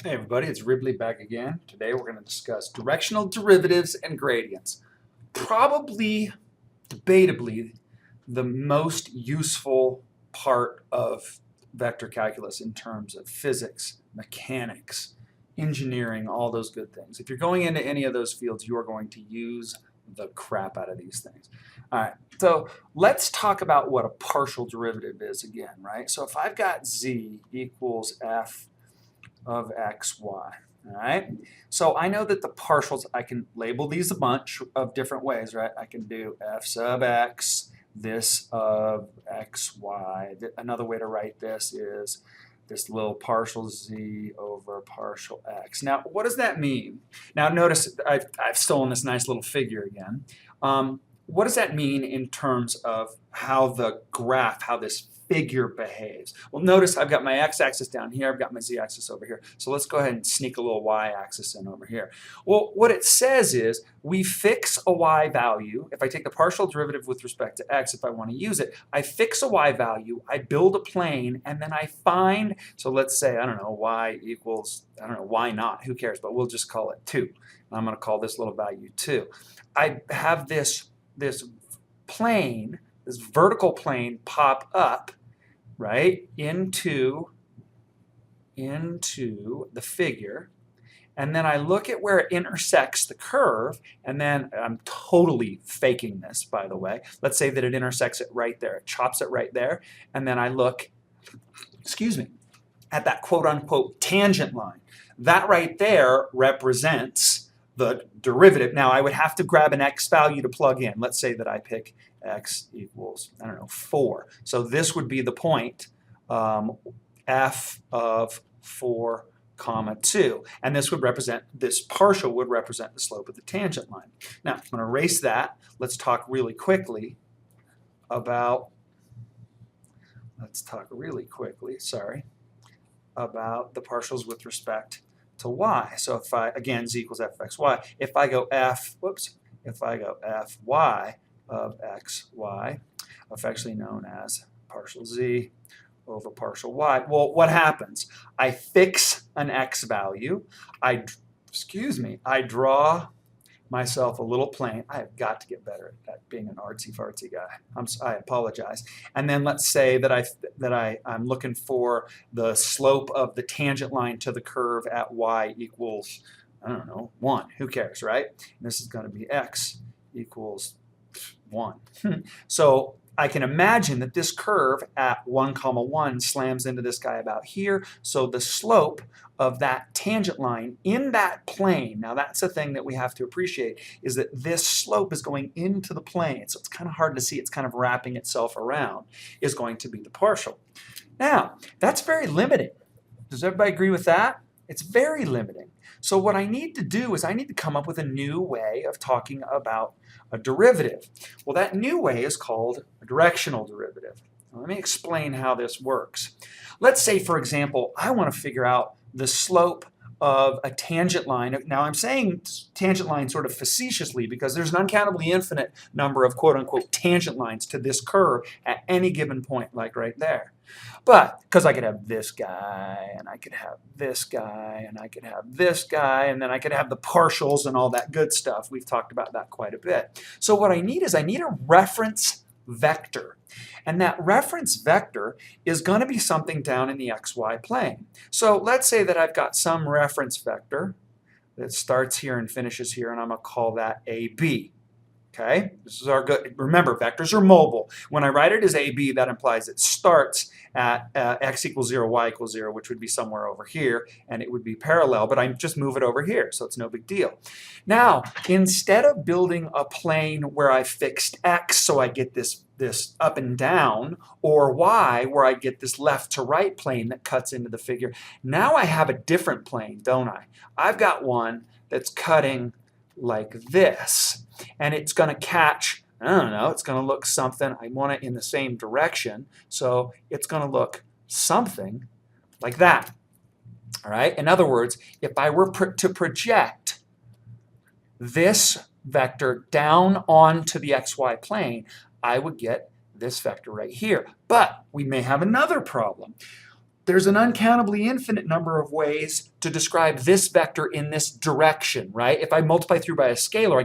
Hey everybody, it's Ribley back again. Today we're going to discuss directional derivatives and gradients. Probably, debatably, the most useful part of vector calculus in terms of physics, mechanics, engineering, all those good things. If you're going into any of those fields, you are going to use the crap out of these things. All right, so let's talk about what a partial derivative is again, right? So if I've got z equals f of x, y. All right. So I know that the partials, I can label these a bunch of different ways, right? I can do f sub x, this of x, y. Another way to write this is this little partial z over partial x. Now, what does that mean? Now, notice I've stolen this nice little figure again. What does that mean in terms of how the graph, how this figure behaves? Well, notice I've got my x-axis down here, I've got my z-axis over here. So let's go ahead and sneak a little y-axis in over here. Well, what it says is we fix a y value. If I take the partial derivative with respect to x, if I want to use it, I fix a y value, I build a plane, and then I find, so let's say, I don't know, y equals, I don't know, y not, who cares, but we'll just call it 2. I'm going to call this little value 2. I have this plane, this vertical plane pop up, right, into the figure, and then I look at where it intersects the curve, and then I'm totally faking this, by the way. Let's say that it intersects it right there, it chops it right there, and then I look, excuse me, at that quote-unquote tangent line. That right there represents the derivative. Now, I would have to grab an x value to plug in. Let's say that I pick x equals, I don't know, 4. So this would be the point f of 4 comma 2. And this would represent, this partial would represent the slope of the tangent line. Now, I'm going to erase that. Let's talk really quickly about, about the partials with respect to y. So if I, again, z equals f of x, y. If I go fy of x, y, affectionately known as partial z over partial y. Well, what happens? I fix an x value. I draw myself a little plane. I have got to get better at being an artsy-fartsy guy. I apologize. And then let's say that I'm looking for the slope of the tangent line to the curve at y equals, I don't know, 1. Who cares, right? And this is going to be x equals 1. So I can imagine that this curve at 1, 1 slams into this guy about here. So the slope of that tangent line in that plane, now that's the thing that we have to appreciate, is that this slope is going into the plane. So it's kind of hard to see. It's kind of wrapping itself around, is going to be the partial. Now, that's very limiting. Does everybody agree with that? It's very limiting. So what I need to do is I need to come up with a new way of talking about a derivative. Well, that new way is called a directional derivative. Now, let me explain how this works. Let's say, for example, I want to figure out the slope of a tangent line. Now, I'm saying tangent line sort of facetiously because there's an uncountably infinite number of quote-unquote tangent lines to this curve at any given point, like right there. But because I could have this guy, and I could have this guy, and I could have this guy, and then I could have the partials and all that good stuff. We've talked about that quite a bit. So what I need is I need a reference vector. And that reference vector is going to be something down in the xy plane. So let's say that I've got some reference vector that starts here and finishes here, and I'm going to call that AB. Okay, this is our good. Remember, vectors are mobile. When I write it as AB, that implies it starts at x equals 0, y equals 0, which would be somewhere over here, and it would be parallel, but I just move it over here, so it's no big deal. Now, instead of building a plane where I fixed x, so I get this up and down, or y, where I get this left to right plane that cuts into the figure, now I have a different plane, don't I? I've got one that's cutting like this, and it's going to catch, I don't know, it's going to look something, I want it in the same direction, so it's going to look something like that. All right, in other words, if I were to project this vector down onto the xy plane, I would get this vector right here. But we may have another problem. there's an uncountably infinite number of ways to describe this vector in this direction, right? If I multiply through by a scalar, I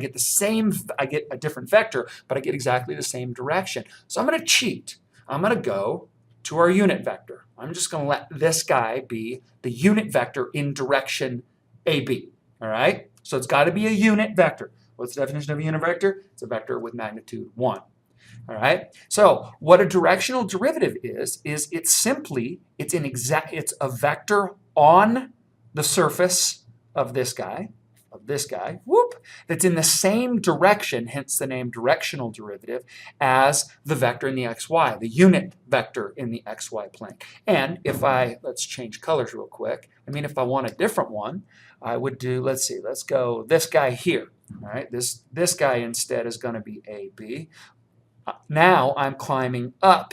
get a different vector, but I get exactly the same direction. So I'm going to cheat. I'm going to go to our unit vector. I'm just going to let this guy be the unit vector in direction AB, all right? So it's got to be a unit vector. What's the definition of a unit vector? It's a vector with magnitude 1. All right. So what a directional derivative is it's a vector on the surface of this guy, that's in the same direction, hence the name directional derivative, as the vector in the xy, the unit vector in the xy plane. And let's change colors real quick. If I want a different one, I would do, let's go this guy here. All right. This guy instead is going to be AB. Now I'm climbing up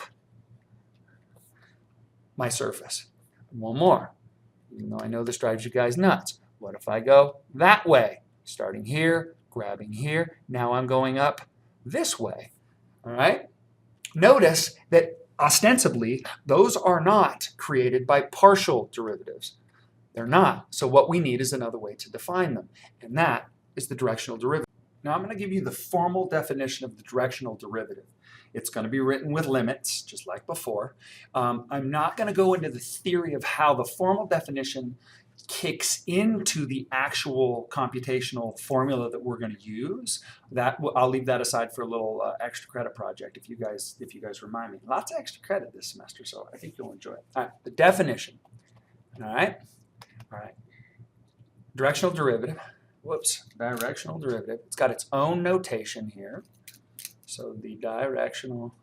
my surface. One more, even though I know this drives you guys nuts. What if I go that way? Starting here, grabbing here. Now I'm going up this way. All right? Notice that ostensibly, those are not created by partial derivatives. They're not. So what we need is another way to define them, and that is the directional derivative. Now I'm going to give you the formal definition of the directional derivative. It's going to be written with limits, just like before. I'm not going to go into the theory of how the formal definition kicks into the actual computational formula that we're going to use. I'll leave that aside for a little extra credit project if you guys remind me. Lots of extra credit this semester, so I think you'll enjoy it. All right, the definition. All right. Directional derivative. Directional derivative. It's got its own notation here. So the directional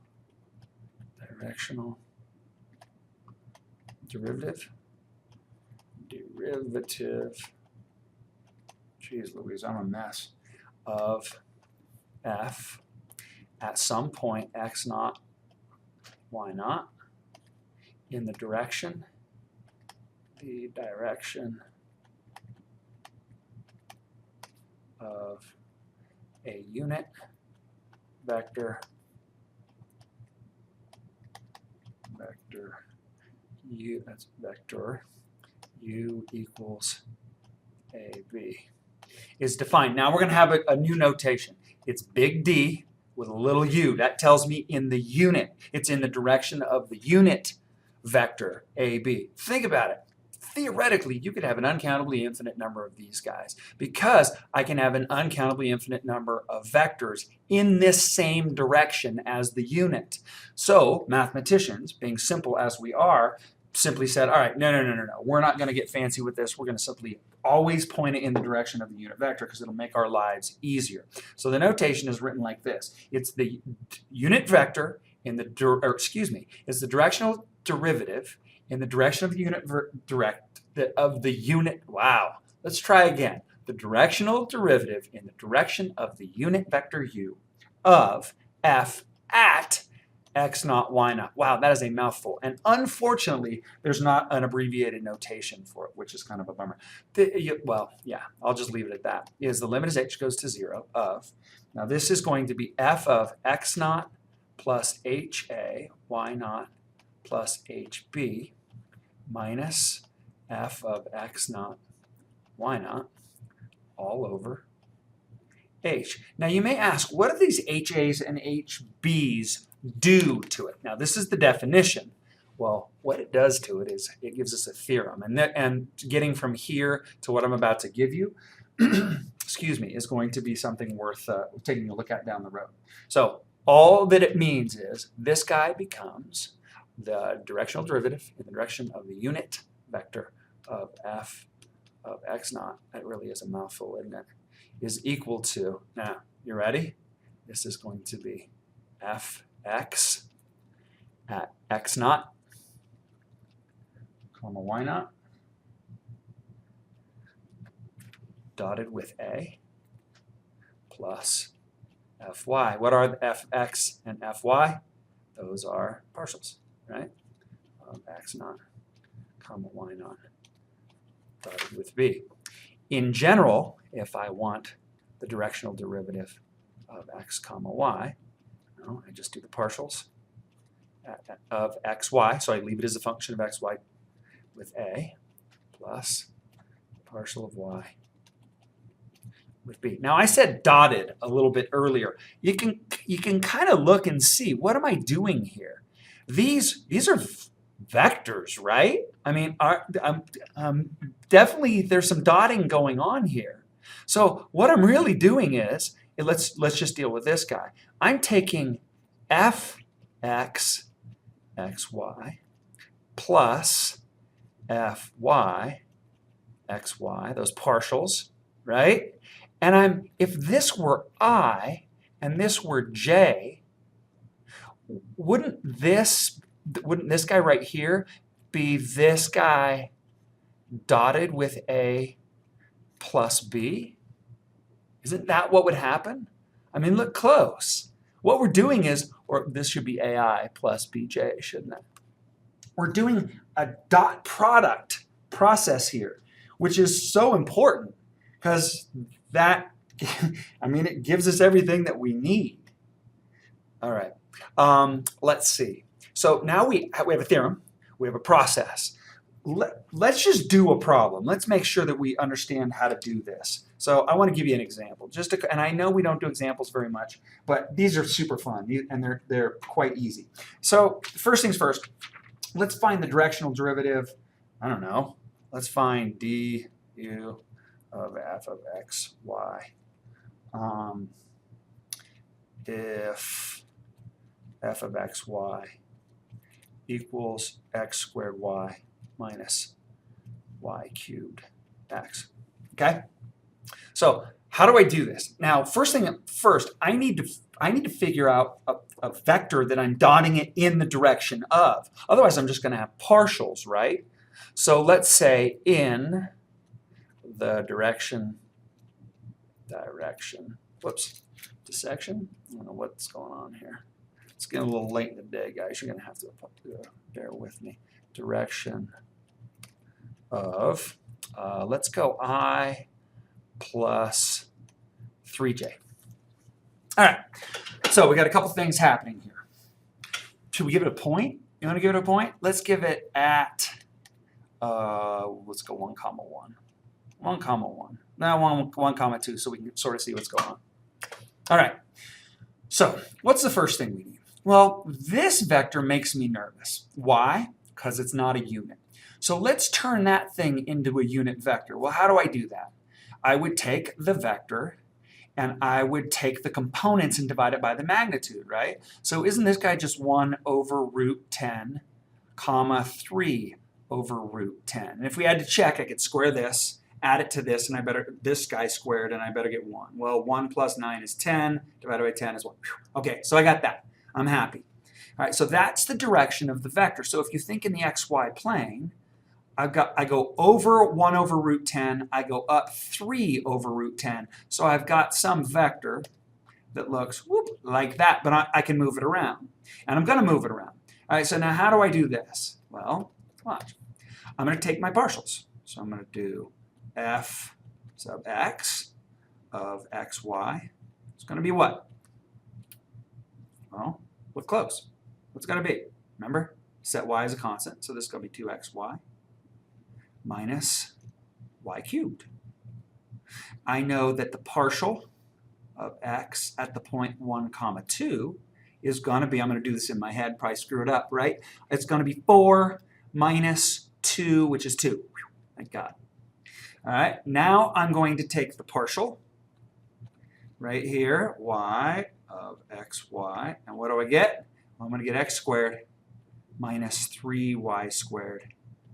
derivative, geez Louise, I'm a mess, of f at some point x naught, y naught, in the direction of a unit vector u, that's vector u equals AB, is defined. Now we're going to have a new notation. It's big D with a little u. That tells me in the unit. It's in the direction of the unit vector AB. Think about it. Theoretically, you could have an uncountably infinite number of these guys because I can have an uncountably infinite number of vectors in this same direction as the unit. So mathematicians, being simple as we are, simply said, all right, no. We're not going to get fancy with this. We're going to simply always point it in the direction of the unit vector because it'll make our lives easier. So the notation is written like this. It's the unit vector in the, it's the directional derivative in the direction of the unit wow. Let's try again. The directional derivative in the direction of the unit vector u of f at x naught, y naught. Wow, that is a mouthful. And unfortunately, there's not an abbreviated notation for it, which is kind of a bummer. Well, yeah, I'll just leave it at that. Is the limit as h goes to 0 of, now this is going to be f of x naught plus ha, y naught plus hb minus f of x naught, y naught, all over h. Now you may ask, what do these HAs and HBs do to it? Now this is the definition. Well, what it does to it is it gives us a theorem. And getting from here to what I'm about to give you, is going to be something worth taking a look at down the road. So all that it means is this guy becomes the directional derivative in the direction of the unit vector of f of x naught, that really is a mouthful, isn't it, is equal to, now, you ready? This is going to be fx at x naught, comma y naught, dotted with a, plus fy. What are the fx and fy? Those are partials, right? Of x naught, comma y naught, dotted with b. In general, if I want the directional derivative of x comma y, I just do the partials of xy, so I leave it as a function of xy with A plus partial of y with b. Now I said dotted a little bit earlier. You can kind of look and see, what am I doing here? These are vectors, right? I mean, definitely there's some dotting going on here. So what I'm really doing is, let's just deal with this guy. I'm taking fx xy plus fy xy, those partials, right? And if this were I and this were j, wouldn't this guy right here be this guy dotted with a plus b? Isn't that what would happen? I mean, look close. What we're doing is, or this should be ai plus bj, shouldn't it? We're doing a dot product process here, which is so important because that, I mean, it gives us everything that we need. All right, let's see. So now we have a theorem, we have a process. Let's just do a problem. Let's make sure that we understand how to do this. So I want to give you an example. And I know we don't do examples very much, but these are super fun and they're quite easy. So first things first, let's find the directional derivative. I don't know. Let's find du of f of x, y. If f of x, y equals x squared y minus y cubed x. Okay? So how do I do this? Now, first, I need to figure out a vector that I'm dotting it in the direction of. Otherwise, I'm just going to have partials, right? So let's say in the dissection, dissection? I don't know what's going on here. It's getting a little late in the day, guys. You're going to have to bear with me. Direction of, let's go I plus 3j. All right, so we got a couple things happening here. Should we give it a point? You want to give it a point? Let's give it at, let's go 1, 1. 1, 1. Now 1, 2, so we can sort of see what's going on. All right, so what's the first thing we need? Well, this vector makes me nervous. Why? Because it's not a unit. So let's turn that thing into a unit vector. Well, how do I do that? I would take the vector and I would take the components and divide it by the magnitude, right? So isn't this guy just 1 over root 10, comma 3 over root 10? And if we had to check, I could square this, add it to this, and this guy squared, and I better get 1. Well, 1 plus 9 is 10, divided by 10 is 1. Okay, so I got that. I'm happy. All right, so that's the direction of the vector. So if you think in the xy plane, I go over 1 over root 10, I go up 3 over root 10. So I've got some vector that looks like that, but I can move it around. And I'm going to move it around. All right, so now how do I do this? Well, watch. I'm going to take my partials. So I'm going to do f sub x of xy. It's going to be what? Well, look close. What's it going to be? Remember, set y as a constant, so this is going to be 2xy minus y cubed. I know that the partial of x at the point 1, 2 is going to be, I'm going to do this in my head, probably screw it up, right? It's going to be 4 minus 2, which is 2. Thank God. All right, now I'm going to take the partial right here, y of xy, and what do I get? Well, I'm going to get x squared minus 3y squared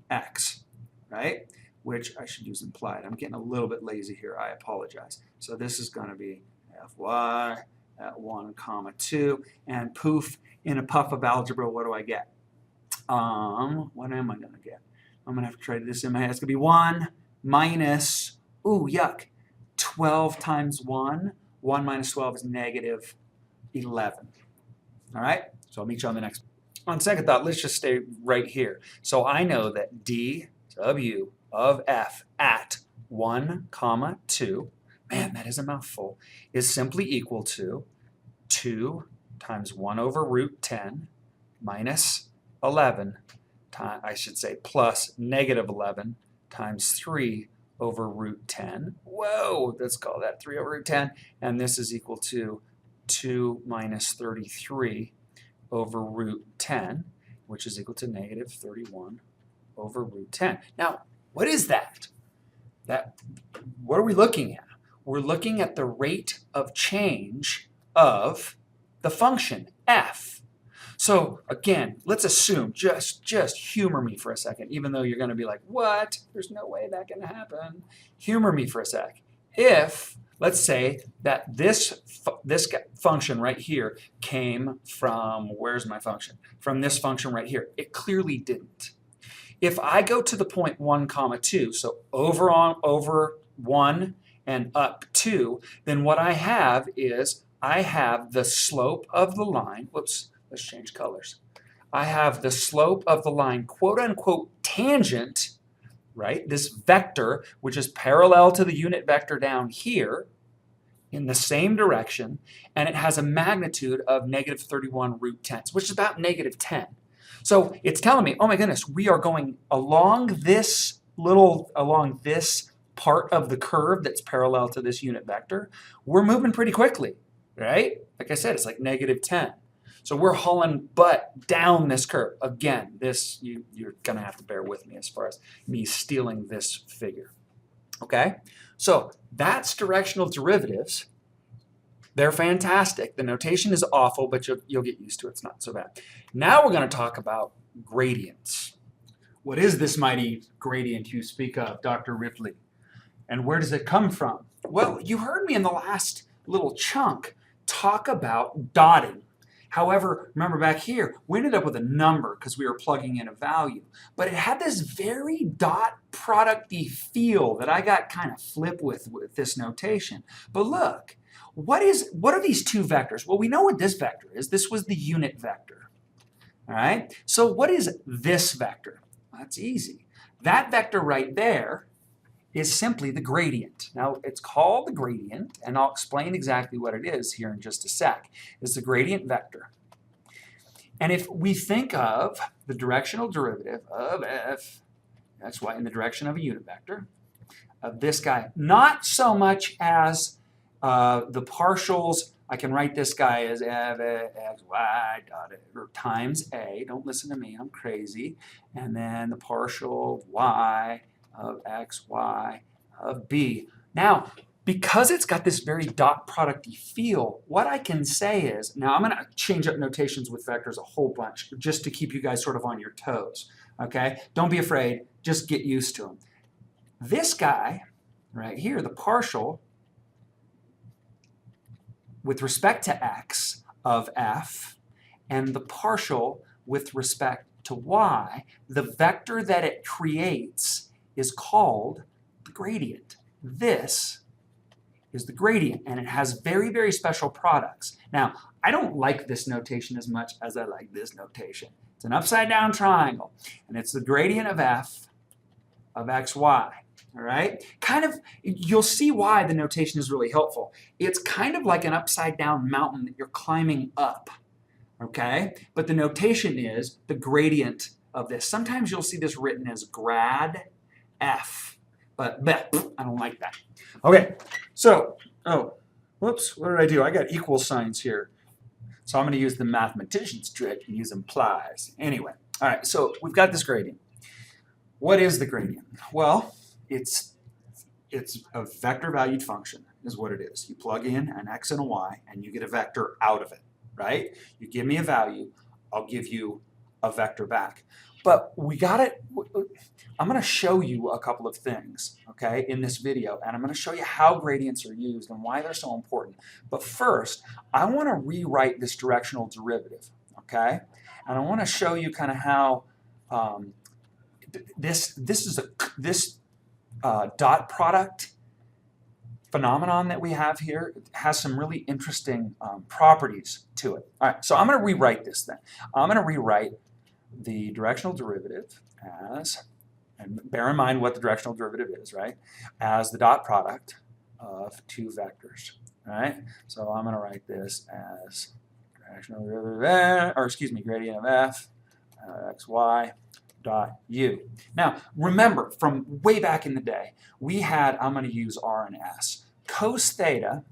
x, right? Which I should use implied. I'm getting a little bit lazy here. I apologize. So this is going to be fy at 1, 2, and poof, in a puff of algebra, what do I get? What am I going to get? I'm going to have to try this in my head. It's going to be 1 minus, ooh, yuck, 12 times 1. 1 minus 12 is negative 11. All right? So I'll meet you on the next one. On second thought, let's just stay right here. So I know that dw of f at 1, 2, man, that is a mouthful, is simply equal to 2 times 1 over root 10 minus 11 I should say plus negative 11 times 3 over root 10. Whoa, let's call that 3 over root 10. And this is equal to 2 minus 33 over root 10, which is equal to negative 31 over root 10. Now, what is that? What are we looking at? We're looking at the rate of change of the function f. So again, let's assume, just humor me for a second, even though you're going to be like, what? There's no way that can happen. Humor me for a sec. If, let's say that this function right here came from, where's my function? From this function right here. It clearly didn't. If I go to the point 1, 2, so over 1 and up 2, then what I have is I have the slope of the line. Whoops, let's change colors. I have the slope of the line, quote unquote, tangent, right? This vector, which is parallel to the unit vector down here in the same direction, and it has a magnitude of negative 31 root 10, which is about negative 10. So it's telling me, oh my goodness, we are going along this part of the curve that's parallel to this unit vector. We're moving pretty quickly, right? Like I said, it's like negative 10. So we're hauling butt down this curve. Again, this you're going to have to bear with me as far as me stealing this figure. Okay? So that's directional derivatives. They're fantastic. The notation is awful, but you'll get used to it. It's not so bad. Now we're going to talk about gradients. What is this mighty gradient you speak of, Dr. Ripley? And where does it come from? Well, you heard me in the last little chunk talk about dotting. However, remember back here, we ended up with a number because we were plugging in a value. But it had this very dot product-y feel that I got kind of flip with this notation. But look, what are these two vectors? Well, we know what this vector is. This was the unit vector. All right? So what is this vector? That's easy. That vector right there is simply the gradient. Now, it's called the gradient, and I'll explain exactly what it is here in just a sec. It's the gradient vector. And if we think of the directional derivative of f, that's why in the direction of a unit vector, of this guy, not so much as the partials, I can write this guy as f x y dot or times a. Don't listen to me, I'm crazy. And then the partial y of x, y of b. Now, because it's got this very dot product-y feel, what I can say is, now I'm going to change up notations with vectors a whole bunch just to keep you guys sort of on your toes, okay? Don't be afraid, just get used to them. This guy right here, the partial with respect to x of f, and the partial with respect to y, the vector that it creates is called the gradient. This is the gradient, and it has very, very special products. Now, I don't like this notation as much as I like this notation. It's an upside down triangle, and it's the gradient of f of xy. All right? Kind of, you'll see why the notation is really helpful. It's kind of like an upside down mountain that you're climbing up. Okay? But the notation is the gradient of this. Sometimes you'll see this written as grad f, but I don't like that. Okay, so, whoops, what did I do? I got equal signs here. So I'm going to use the mathematician's trick and use implies. Anyway, all right, so we've got this gradient. What is the gradient? Well, it's a vector-valued function is what it is. You plug in an x and a y, and you get a vector out of it, right? You give me a value, I'll give you a vector back. But we got it. I'm going to show you a couple of things, okay, in this video, and I'm going to show you how gradients are used and why they're so important. But first, I want to rewrite this directional derivative, okay? And I want to show you kind of how this dot product phenomenon that we have here has some really interesting properties to it. All right, so I'm going to rewrite this then. I'm going to rewrite the directional derivative as, and bear in mind what the directional derivative is, right, as the dot product of two vectors, right? So I'm going to write this as directional derivative, or excuse me, gradient of f xy dot u. Now, remember, from way back in the day, we had, I'm going to use r and s. Cos theta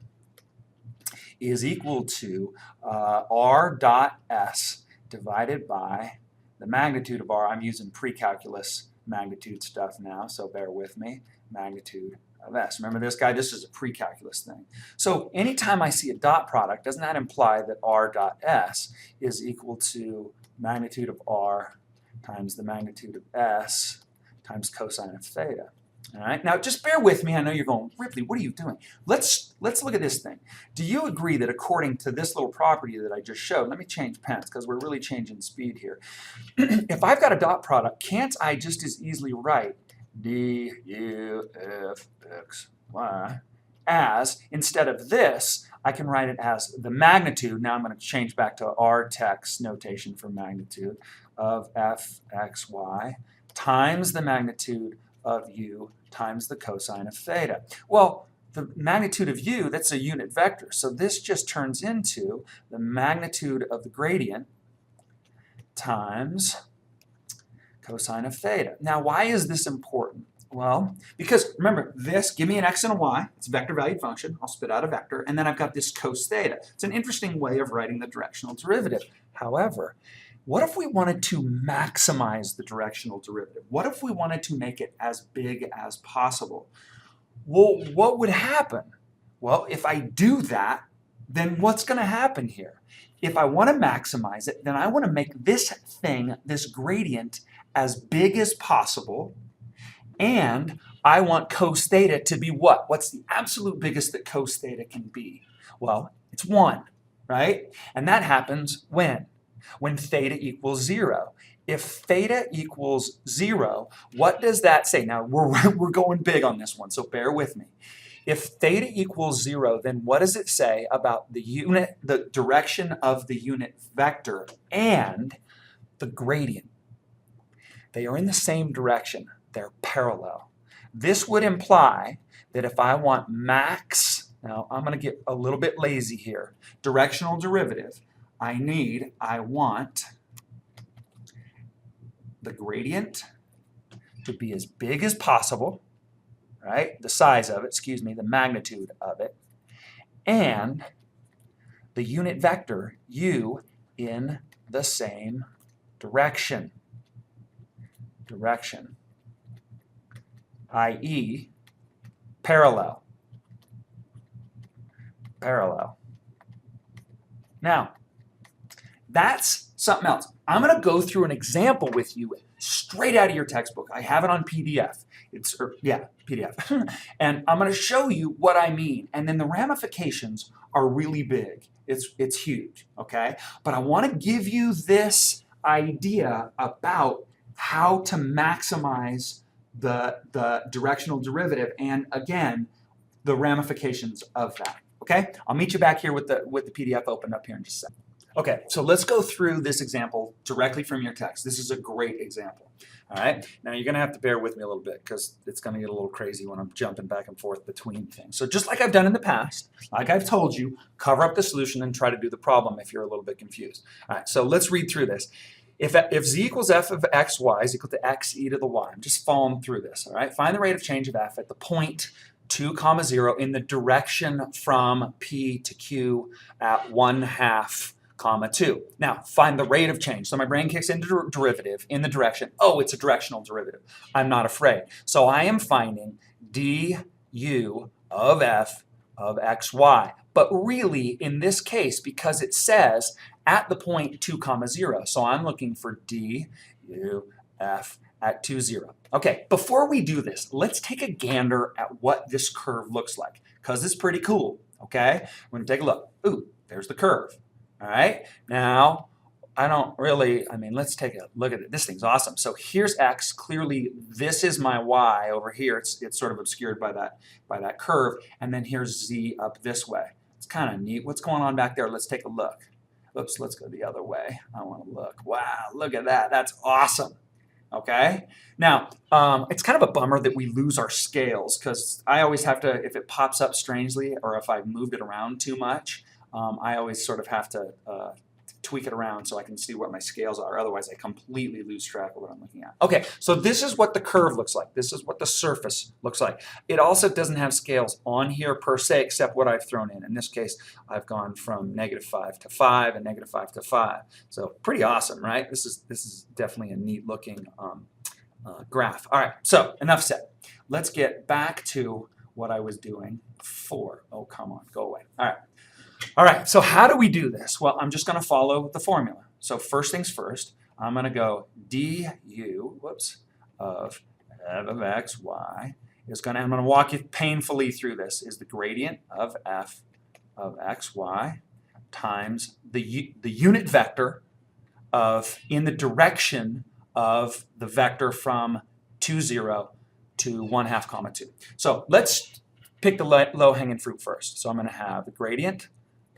is equal to r dot s divided by the magnitude of r. I'm using pre-calculus magnitude stuff now, so bear with me. Magnitude of s. Remember this guy? This is a pre-calculus thing. So anytime I see a dot product, doesn't that imply that r dot s is equal to magnitude of r times the magnitude of s times cosine of theta? All right, now just bear with me. I know you're going, Ripley, what are you doing? Let's look at this thing. Do you agree that according to this little property that I just showed, let me change pens because we're really changing speed here. If I've got a dot product, can't I just as easily write d u f x y as, instead of this, I can write it as the magnitude. Now I'm going to change back to our text notation for magnitude of f x y times the magnitude of u times the cosine of theta. Well, the magnitude of u, that's a unit vector. So this just turns into the magnitude of the gradient times cosine of theta. Now, why is this important? Well, because remember, this, give me an x and a y. It's a vector valued function. I'll spit out a vector. And then I've got this cos theta. It's an interesting way of writing the directional derivative. However, what if we wanted to maximize the directional derivative? What if we wanted to make it as big as possible? Well, what would happen? Well, if I do that, then what's going to happen here? If I want to maximize it, then I want to make this thing, this gradient, as big as possible, and I want cos theta to be what? What's the absolute biggest that cos theta can be? Well, it's 1, right? And that happens when? When theta equals 0. If theta equals 0, what does that say? Now, we're going big on this one, so bear with me. If theta equals 0, then what does it say about the direction of the unit vector and the gradient? They are in the same direction. They're parallel. This would imply that if I want max, now I'm going to get a little bit lazy here, directional derivative, I want the gradient to be as big as possible, right? The size of it, excuse me, the magnitude of it, and the unit vector, u, in the same direction, i.e. parallel. Now, that's something else. I'm going to go through an example with you straight out of your textbook. I have it on PDF. PDF. And I'm going to show you what I mean. And then the ramifications are really big. It's huge, okay? But I want to give you this idea about how to maximize the directional derivative and, again, the ramifications of that, okay? I'll meet you back here with the PDF opened up here in just a second. Okay, so let's go through this example directly from your text. This is a great example. All right, now you're going to have to bear with me a little bit because it's going to get a little crazy when I'm jumping back and forth between things. So just like I've done in the past, like I've told you, cover up the solution and try to do the problem if you're a little bit confused. All right, so let's read through this. If z equals f of x, y is equal to x e to the y, I'm just following through this. All right, find the rate of change of f at the point 2, 0 in the direction from P to Q at 1/2, 2. Now, find the rate of change. So my brain kicks into derivative in the direction. Oh, it's a directional derivative. I'm not afraid. So I am finding du of f of xy. But really, in this case, because it says at the point 2, 0, so I'm looking for du f at 2, 0. Okay, before we do this, let's take a gander at what this curve looks like, because it's pretty cool, okay? We're going to take a look. Ooh, there's the curve. All right, now let's take a look at it. This thing's awesome. So here's x. Clearly, this is my y over here. It's sort of obscured by that curve. And then here's z up this way. It's kind of neat. What's going on back there? Let's take a look. Oops, let's go the other way. I want to look. Wow, look at that. That's awesome. Okay, now it's kind of a bummer that we lose our scales because I always have to, if it pops up strangely or if I've moved it around too much, I always sort of have to tweak it around so I can see what my scales are. Otherwise, I completely lose track of what I'm looking at. Okay, so this is what the curve looks like. This is what the surface looks like. It also doesn't have scales on here per se, except what I've thrown in. In this case, I've gone from -5 to 5 and -5 to 5. So pretty awesome, right? This is definitely a neat looking graph. All right, so enough said. Let's get back to what I was doing before. Oh, come on, go away. All right. All right, so how do we do this? Well, I'm just going to follow the formula. So first things first, I'm going to go du, of f of x, y is going to, I'm going to walk you painfully through this, is the gradient of f of x, y times the unit vector of, in the direction of the vector from 2, 0 to 1/2, comma 2. So let's pick the low-hanging fruit first. So I'm going to have the gradient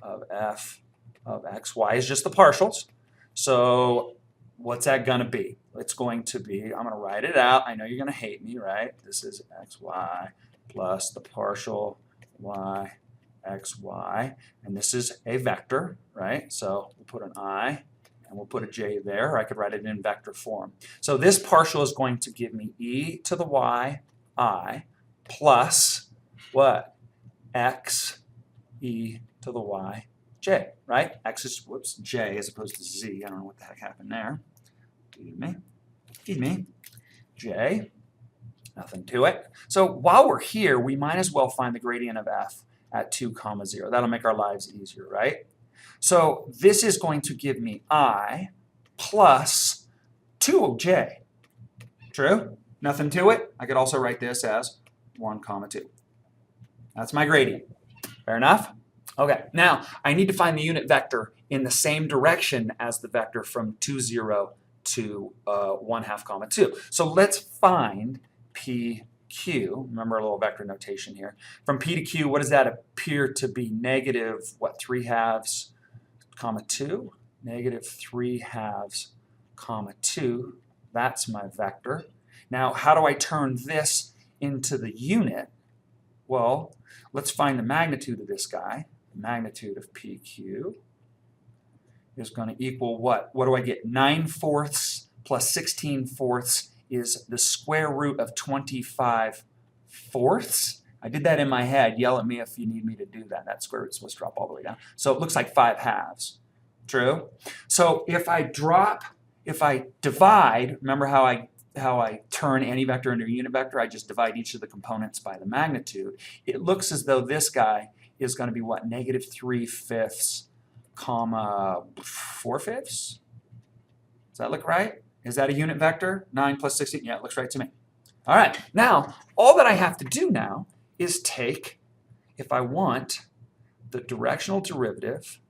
of f of x, y is just the partials. So what's that going to be? It's going to be, I'm going to write it out. I know you're going to hate me, right? This is xy plus the partial y xy, and this is a vector, right? So we'll put an I and we'll put a j there, or I could write it in vector form. So this partial is going to give me e to the y I plus what? X e to the y j, right? X is, whoops, j as opposed to z. I don't know what the heck happened there. Feed me. J, nothing to it. So while we're here, we might as well find the gradient of f at 2, 0. That'll make our lives easier, right? So this is going to give me I plus 2j. True? Nothing to it. I could also write this as 1, 2. That's my gradient. Fair enough? Okay, now I need to find the unit vector in the same direction as the vector from 2, 0 to 1/2, comma 2. So let's find PQ. Remember a little vector notation here. From P to Q, what does that appear to be? Negative, what, 3/2, comma 2? Negative 3/2, comma 2. That's my vector. Now, how do I turn this into the unit? Well, let's find the magnitude of this guy. The magnitude of PQ is going to equal what? What do I get? 9/4 plus 16/4 is the square root of 25/4. I did that in my head. Yell at me if you need me to do that. That square root is supposed to drop all the way down. So it looks like 5/2. True? So if I divide, remember how I turn any vector into a unit vector? I just divide each of the components by the magnitude. It looks as though this guy is going to be what? Negative 3/5, comma 4/5? Does that look right? Is that a unit vector? 9 plus 16? Yeah, it looks right to me. All right, now all that I have to do now is take, if I want the directional derivative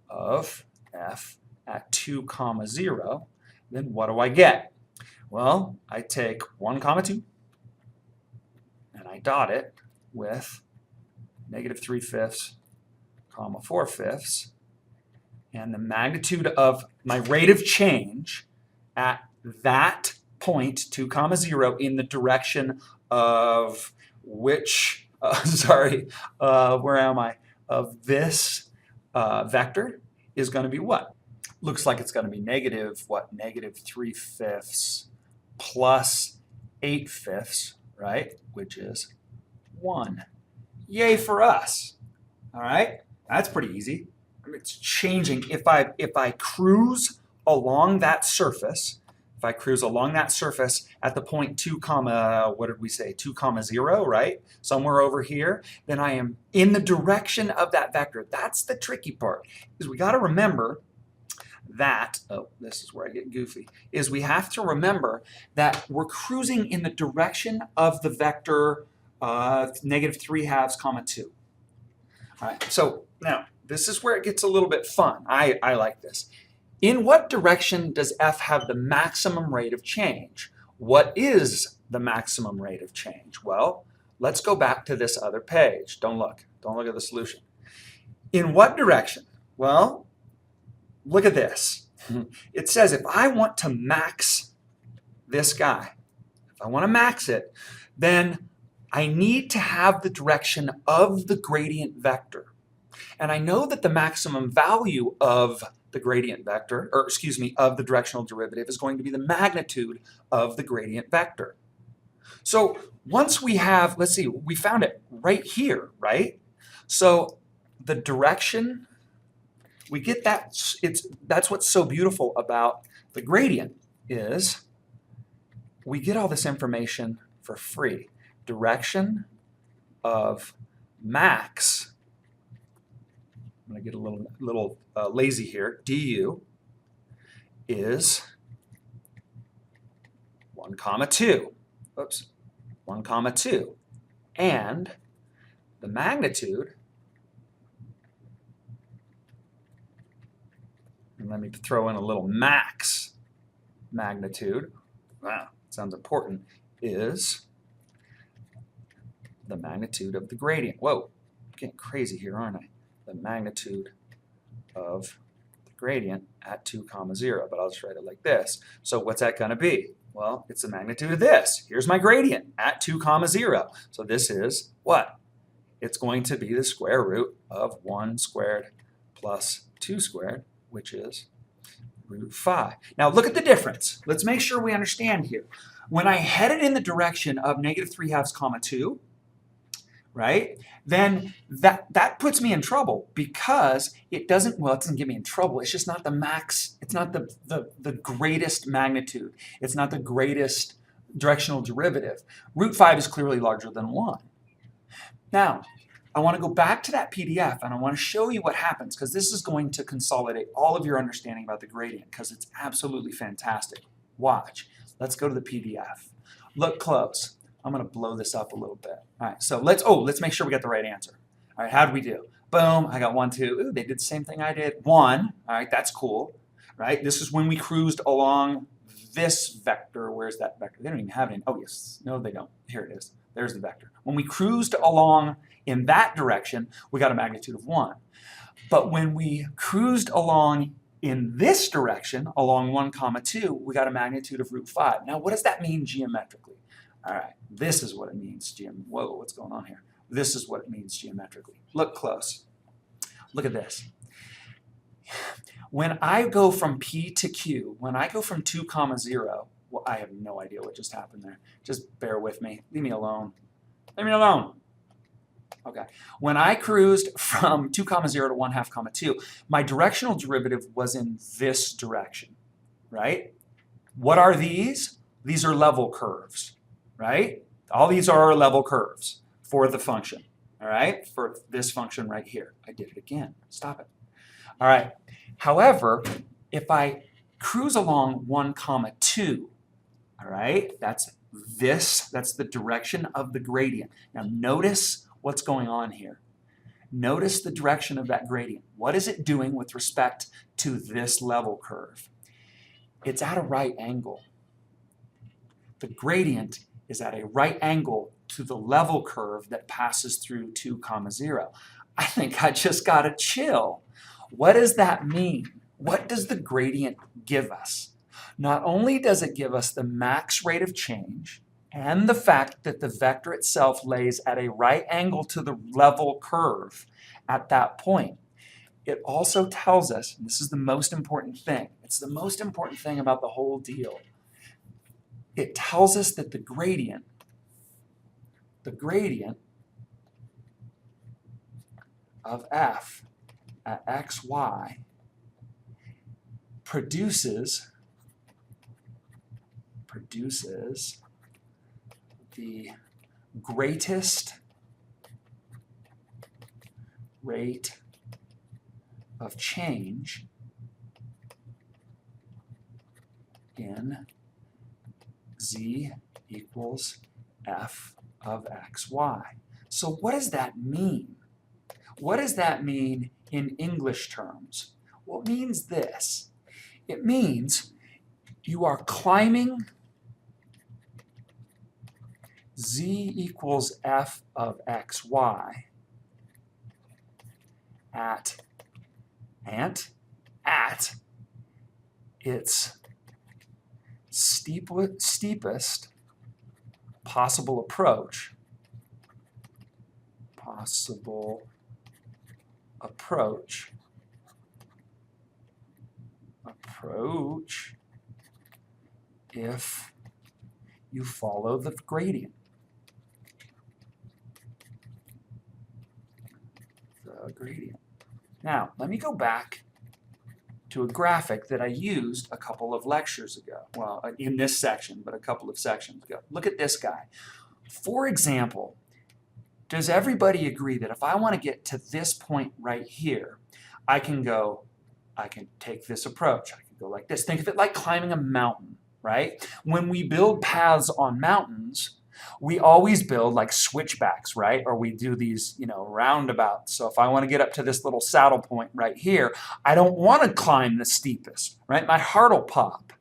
of f at 2, 0, then what do I get? Well, I take 1, 2, and I dot it with negative 3/5, comma 4/5, and the magnitude of my rate of change at that point, 2, 0, in the direction of which, where am I? Of this vector is going to be what? Looks like it's going to be negative, what? Negative 3/5 plus 8/5, right? Which is 1. Yay for us. All right? That's pretty easy. It's changing. If I cruise along that surface, at the point 2, what did we say? 2, 0, right? Somewhere over here, then I am in the direction of that vector. That's the tricky part, is we got to remember that, oh, this is where I get goofy, is we have to remember that we're cruising in the direction of the vector negative 3/2, comma 2. All right, so now this is where it gets a little bit fun. I like this. In what direction does f have the maximum rate of change? What is the maximum rate of change? Well, let's go back to this other page. Don't look at the solution. In what direction? Well, look at this. It says if I want to max this guy, if I want to max it, then I need to have the direction of the gradient vector. And I know that the maximum value of the gradient vector, or excuse me, of the directional derivative is going to be the magnitude of the gradient vector. So once we have, let's see, we found it right here, right? So the direction, we get that, that's what's so beautiful about the gradient is we get all this information for free. Direction of max, I'm going to get a little lazy here, du is 1, 2. Oops, 1, 2. And the magnitude, and let me throw in a little max magnitude, wow, sounds important, is the magnitude of the gradient. Whoa, I'm getting crazy here, aren't I? The magnitude of the gradient at 2, 0, but I'll just write it like this. So what's that going to be? Well, it's the magnitude of this. Here's my gradient at 2, 0. So this is what? It's going to be the square root of 1 squared plus 2 squared, which is root 5. Now look at the difference. Let's make sure we understand here. When I headed in the direction of -3/2, 2, right, then that puts me in trouble because it doesn't get me in trouble. It's just not the max, it's not the greatest magnitude. It's not the greatest directional derivative. Root 5 is clearly larger than 1. Now, I want to go back to that PDF and I want to show you what happens because this is going to consolidate all of your understanding about the gradient because it's absolutely fantastic. Watch. Let's go to the PDF. Look close. I'm going to blow this up a little bit. All right, so let's make sure we got the right answer. All right, how did we do? Boom, I got 1, 2. Ooh, they did the same thing I did. 1, all right, that's cool. Right, this is when we cruised along this vector. Where's that vector? They don't even have it in. Oh, yes. No, they don't. Here it is. There's the vector. When we cruised along in that direction, we got a magnitude of 1. But when we cruised along in this direction, along 1, 2, we got a magnitude of root 5. Now, what does that mean geometrically? All right, this is what it means. Whoa, what's going on here? This is what it means geometrically. Look close. Look at this. When I go from P to Q, when I go from 2, 0, well, I have no idea what just happened there. Just bear with me. Leave me alone. Leave me alone. Okay. When I cruised from 2, 0 to 1/2, 2, my directional derivative was in this direction, right? What are these? These are level curves, right? All these are level curves for the function, all right? For this function right here. I did it again. Stop it. All right. However, if I cruise along 1, 2, all right, that's the direction of the gradient. Now notice what's going on here. Notice the direction of that gradient. What is it doing with respect to this level curve? It's at a right angle. The gradient is at a right angle to the level curve that passes through 2, 0. I think I just got a chill. What does that mean? What does the gradient give us? Not only does it give us the max rate of change and the fact that the vector itself lays at a right angle to the level curve at that point, it also tells us, and this is the most important thing, it's the most important thing about the whole deal, it tells us that the gradient of f at xy produces the greatest rate of change in z equals f of xy. So what does that mean? What does that mean in English terms? Well, it means this. It means you are climbing z equals f of xy at its steepest possible approach approach if you follow the gradient. The gradient. Now, let me go back to a graphic that I used a couple of lectures ago. Well, in this section, but a couple of sections ago. Look at this guy. For example, does everybody agree that if I want to get to this point right here, I can take this approach. I can go like this. Think of it like climbing a mountain, right? When we build paths on mountains, we always build like switchbacks, right? Or we do these, roundabouts. So if I want to get up to this little saddle point right here, I don't want to climb the steepest, right? My heart will pop.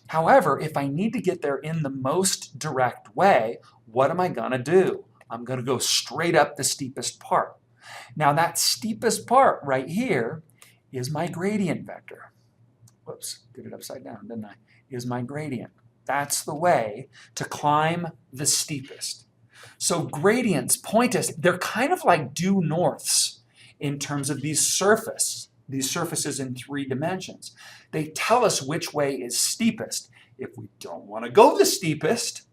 However, if I need to get there in the most direct way, what am I going to do? I'm going to go straight up the steepest part. Now that steepest part right here is my gradient vector. Whoops, did it upside down, didn't I? Is my gradient. That's the way to climb the steepest. So gradients point us, they're kind of like due norths in terms of these surfaces in 3 dimensions. They tell us which way is steepest. If we don't want to go the steepest,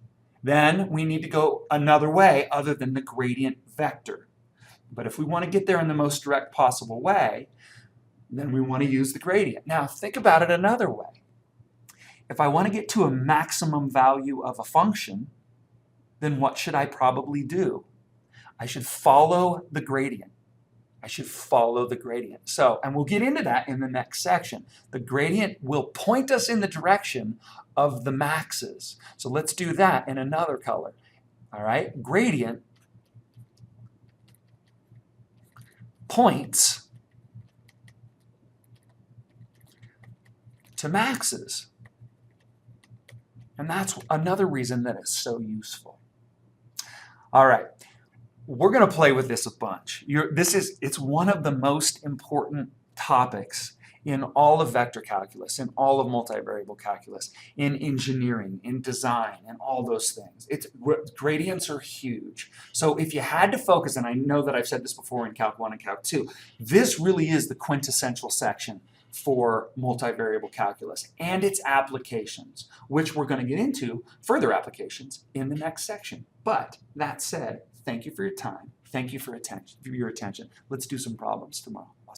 then we need to go another way other than the gradient vector. But if we want to get there in the most direct possible way, then we want to use the gradient. Now think about it another way. If I want to get to a maximum value of a function, then what should I probably do? I should follow the gradient. I should follow the gradient. So, and we'll get into that in the next section. The gradient will point us in the direction of the maxes. So let's do that in another color. All right, gradient points to maxes. And that's another reason that it's so useful. All right, we're going to play with this a bunch. It's one of the most important topics in all of vector calculus, in all of multivariable calculus, in engineering, in design, and all those things. Gradients are huge. So if you had to focus, and I know that I've said this before in Calc 1 and Calc 2, this really is the quintessential section for multivariable calculus and its applications, which we're going to get into further applications in the next section. But that said, thank you for your time. Thank you for your attention. Let's do some problems tomorrow.